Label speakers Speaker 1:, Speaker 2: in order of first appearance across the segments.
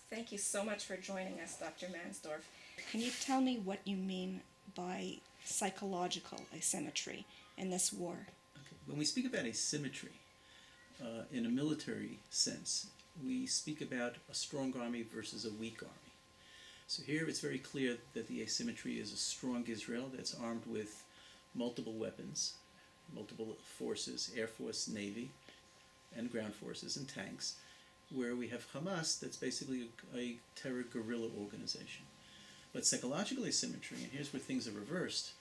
Speaker 1: Thank you so much for joining us, Dr. Mansdorf.
Speaker 2: Can you tell me what you mean by psychological asymmetry in this war?
Speaker 3: Okay. When we speak about asymmetry, in a military sense, we speak about a strong army versus a weak army. So here it's very clear that the asymmetry is a strong Israel that's armed with multiple weapons, multiple forces, Air Force, Navy, and ground forces, and tanks, where we have Hamas that's basically a terror guerrilla organization. But psychological asymmetry, and here's where things are reversed,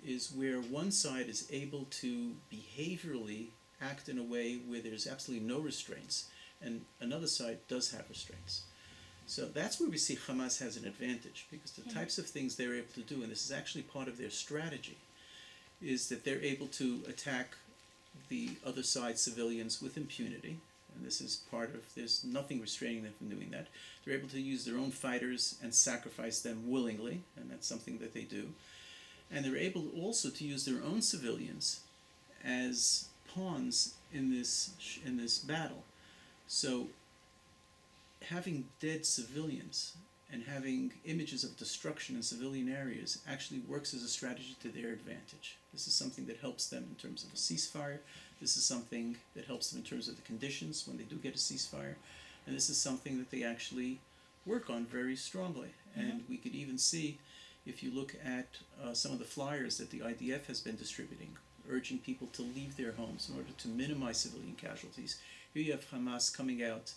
Speaker 3: is where one side is able to behaviorally act in a way where there's absolutely no restraints, and another side does have restraints. So that's where we see Hamas has an advantage, because the types of things they're able to do, and this is actually part of their strategy, is that they're able to attack the other side civilians with impunity, and this is part of, there's nothing restraining them from doing that. They're able to use their own fighters and sacrifice them willingly, and that's something that they do. And they're able also to use their own civilians as pawns in this battle. So having dead civilians and having images of destruction in civilian areas actually works as a strategy to their advantage. This is something that helps them in terms of a ceasefire. This is something that helps them in terms of the conditions when they do get a ceasefire. And this is something that they actually work on very strongly. And we could even see, if you look at some of the flyers that the IDF has been distributing, urging people to leave their homes in order to minimize civilian casualties. Here you have Hamas coming out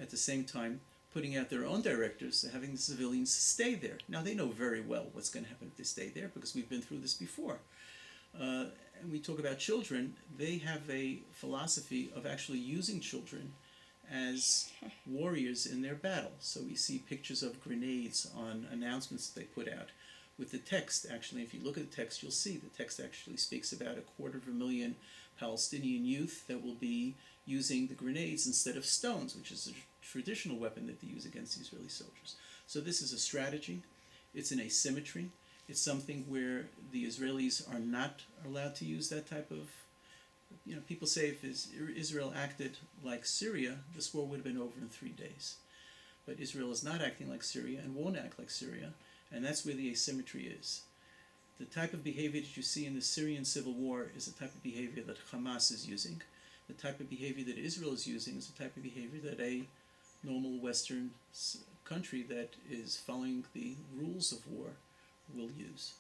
Speaker 3: at the same time, putting out their own directives, having the civilians stay there. Now, they know very well what's going to happen if they stay there, because we've been through this before. And we talk about children. They have a philosophy of actually using children as warriors in their battle. So we see pictures of grenades on announcements that they put out. With the text, actually, if you look at the text, you'll see the text actually speaks about 250,000 Palestinian youth that will be using the grenades instead of stones, which is a traditional weapon that they use against the Israeli soldiers. So this is a strategy. It's an asymmetry. It's something where the Israelis are not allowed to use that type of, people say if Israel acted like Syria, this war would have been over in 3 days. But Israel is not acting like Syria and won't act like Syria, and that's where the asymmetry is. The type of behavior that you see in the Syrian civil war is the type of behavior that Hamas is using. The type of behavior that Israel is using is the type of behavior that a normal Western country that is following the rules of war will use.